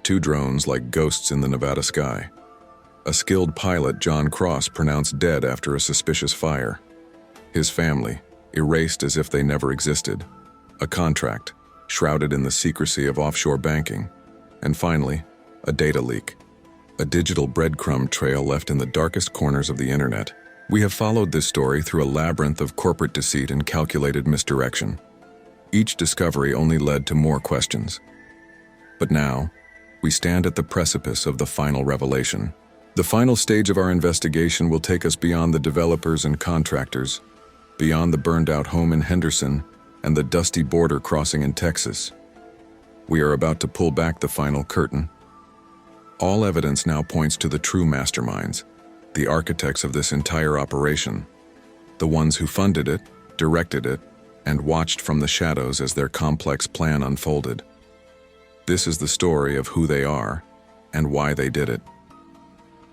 two drones like ghosts in the Nevada sky. A skilled pilot, John Cross, pronounced dead after a suspicious fire. His family, erased as if they never existed. A contract, shrouded in the secrecy of offshore banking. And finally, a data leak. A digital breadcrumb trail left in the darkest corners of the internet. We have followed this story through a labyrinth of corporate deceit and calculated misdirection. Each discovery only led to more questions. But now, we stand at the precipice of the final revelation. The final stage of our investigation will take us beyond the developers and contractors, beyond the burned-out home in Henderson and the dusty border crossing in Texas. We are about to pull back the final curtain. All evidence now points to the true masterminds, the architects of this entire operation, the ones who funded it, directed it, and watched from the shadows as their complex plan unfolded. This is the story of who they are and why they did it.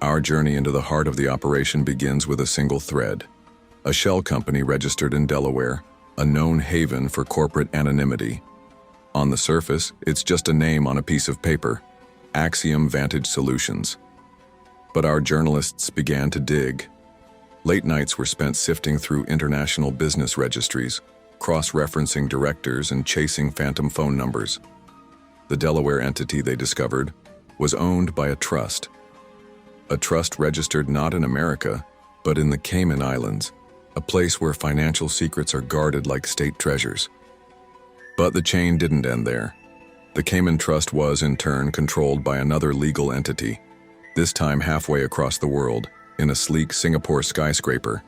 Our journey into the heart of the operation begins with a single thread. A shell company registered in Delaware, a known haven for corporate anonymity. On the surface, it's just a name on a piece of paper, Axiom Vantage Solutions. But our journalists began to dig. Late nights were spent sifting through international business registries, cross-referencing directors and chasing phantom phone numbers. The Delaware entity, they discovered, was owned by a trust. A trust registered not in America, but in the Cayman Islands, a place where financial secrets are guarded like state treasures. But the chain didn't end there. The Cayman Trust was, in turn, controlled by another legal entity, this time halfway across the world, in a sleek Singapore skyscraper.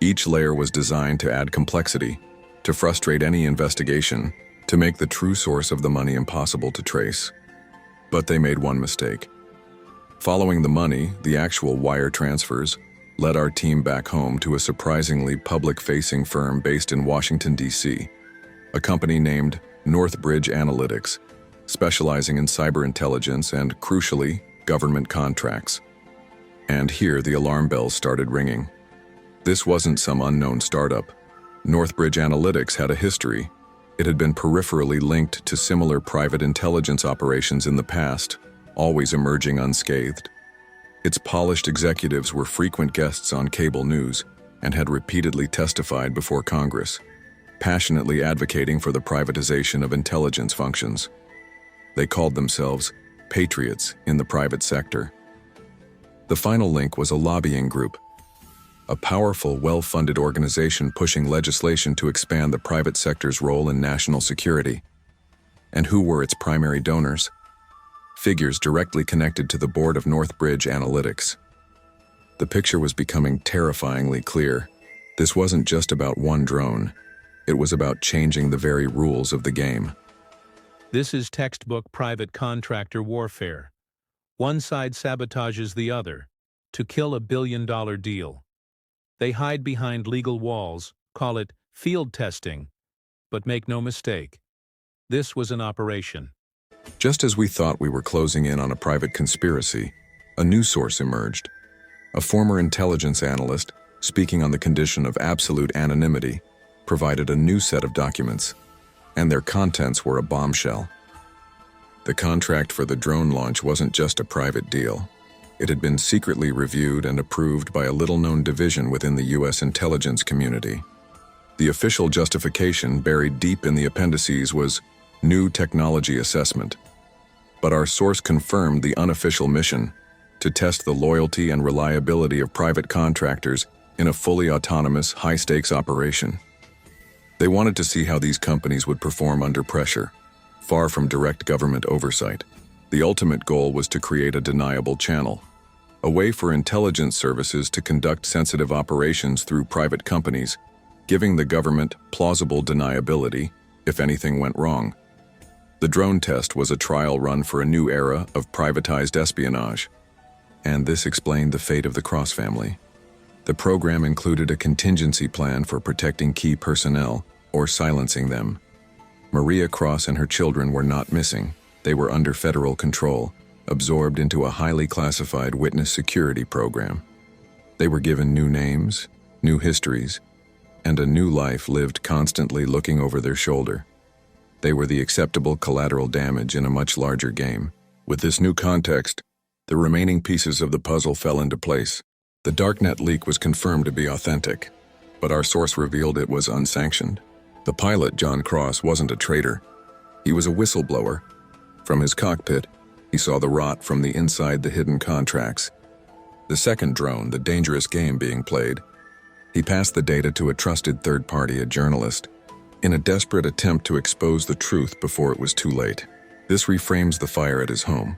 Each layer was designed to add complexity, to frustrate any investigation, to make the true source of the money impossible to trace. But they made one mistake. Following the money, the actual wire transfers, led our team back home to a surprisingly public-facing firm based in Washington, D.C., a company named NorthBridge Analytics, specializing in cyber intelligence and, crucially, government contracts. And here the alarm bells started ringing. This wasn't some unknown startup. NorthBridge Analytics had a history. It had been peripherally linked to similar private intelligence operations in the past, always emerging unscathed. Its polished executives were frequent guests on cable news and had repeatedly testified before Congress, passionately advocating for the privatization of intelligence functions. They called themselves patriots in the private sector. The final link was a lobbying group, a powerful, well-funded organization pushing legislation to expand the private sector's role in national security. And who were its primary donors? Figures directly connected to the board of NorthBridge Analytics. The picture was becoming terrifyingly clear. This wasn't just about one drone. It was about changing the very rules of the game. This is textbook private contractor warfare. One side sabotages the other to kill a billion-dollar deal. They hide behind legal walls, call it field testing, but make no mistake, this was an operation. Just as we thought we were closing in on a private conspiracy, a new source emerged. A former intelligence analyst, speaking on the condition of absolute anonymity, provided a new set of documents, and their contents were a bombshell. The contract for the drone launch wasn't just a private deal. It had been secretly reviewed and approved by a little-known division within the U.S. intelligence community. The official justification, buried deep in the appendices, was new technology assessment. But our source confirmed the unofficial mission, to test the loyalty and reliability of private contractors in a fully autonomous, high-stakes operation. They wanted to see how these companies would perform under pressure, far from direct government oversight. The ultimate goal was to create a deniable channel, a way for intelligence services to conduct sensitive operations through private companies, giving the government plausible deniability if anything went wrong. The drone test was a trial run for a new era of privatized espionage, and this explained the fate of the Cross family. The program included a contingency plan for protecting key personnel or silencing them. Maria Cross and her children were not missing. They were under federal control, absorbed into a highly classified witness security program. They were given new names, new histories, and a new life lived constantly looking over their shoulder. They were the acceptable collateral damage in a much larger game, With this new context, the remaining pieces of the puzzle fell into place. The darknet leak was confirmed to be authentic, but our source revealed it was unsanctioned. The pilot, John Cross, wasn't a traitor. He was a whistleblower. From his cockpit, he saw the rot from the inside the hidden contracts. The second drone, the dangerous game being played, he passed the data to a trusted third party, a journalist, in a desperate attempt to expose the truth before it was too late. This reframes the fire at his home.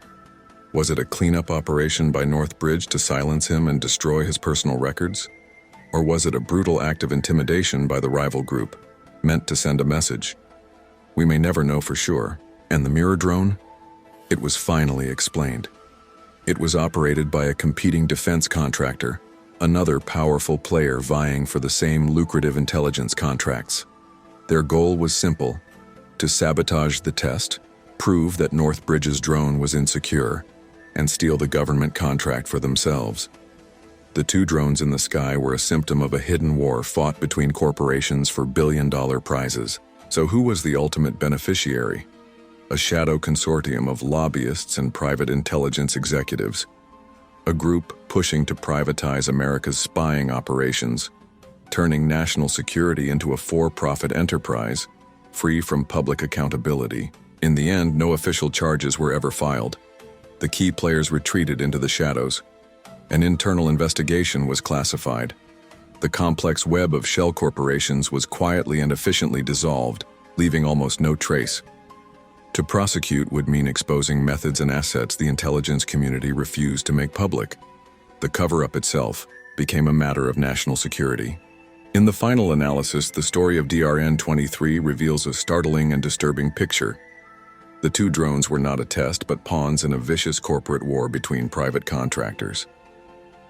Was it a cleanup operation by NorthBridge to silence him and destroy his personal records? Or was it a brutal act of intimidation by the rival group, meant to send a message? We may never know for sure. And the mirror drone? It was finally explained. It was operated by a competing defense contractor, another powerful player vying for the same lucrative intelligence contracts. Their goal was simple: to sabotage the test, prove that NorthBridge's drone was insecure, and steal the government contract for themselves. The two drones in the sky were a symptom of a hidden war fought between corporations for billion-dollar prizes. So who was the ultimate beneficiary? A shadow consortium of lobbyists and private intelligence executives. A group pushing to privatize America's spying operations, turning national security into a for-profit enterprise, free from public accountability. In the end, no official charges were ever filed. The key players retreated into the shadows. An internal investigation was classified. The complex web of shell corporations was quietly and efficiently dissolved, leaving almost no trace. To prosecute would mean exposing methods and assets the intelligence community refused to make public. The cover-up itself became a matter of national security. In the final analysis, the story of DRN-23 reveals a startling and disturbing picture. The two drones were not a test, but pawns in a vicious corporate war between private contractors.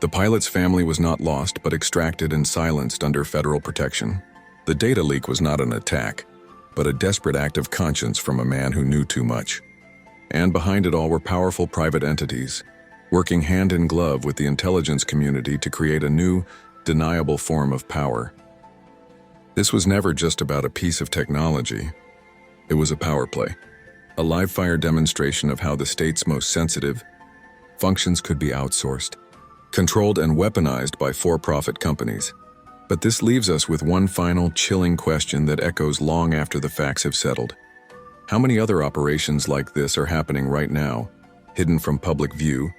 The pilot's family was not lost, but extracted and silenced under federal protection. The data leak was not an attack, but a desperate act of conscience from a man who knew too much. And behind it all were powerful private entities, working hand in glove with the intelligence community to create a new, deniable form of power. This was never just about a piece of technology. It was a power play. A live-fire demonstration of how the state's most sensitive functions could be outsourced, controlled and weaponized by for-profit companies. But this leaves us with one final chilling question that echoes long after the facts have settled. How many other operations like this are happening right now, hidden from public view,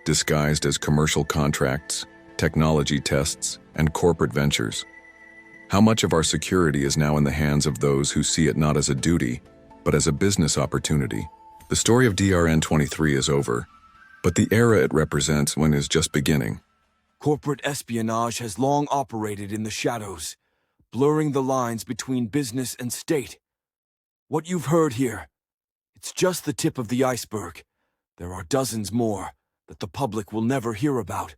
disguised as commercial contracts, technology tests, and corporate ventures? How much of our security is now in the hands of those who see it not as a duty, but as a business opportunity? The story of DRN-23 is over, but the era it represents is just beginning. Corporate espionage has long operated in the shadows, blurring the lines between business and state. What you've heard here, it's just the tip of the iceberg. There are dozens more that the public will never hear about.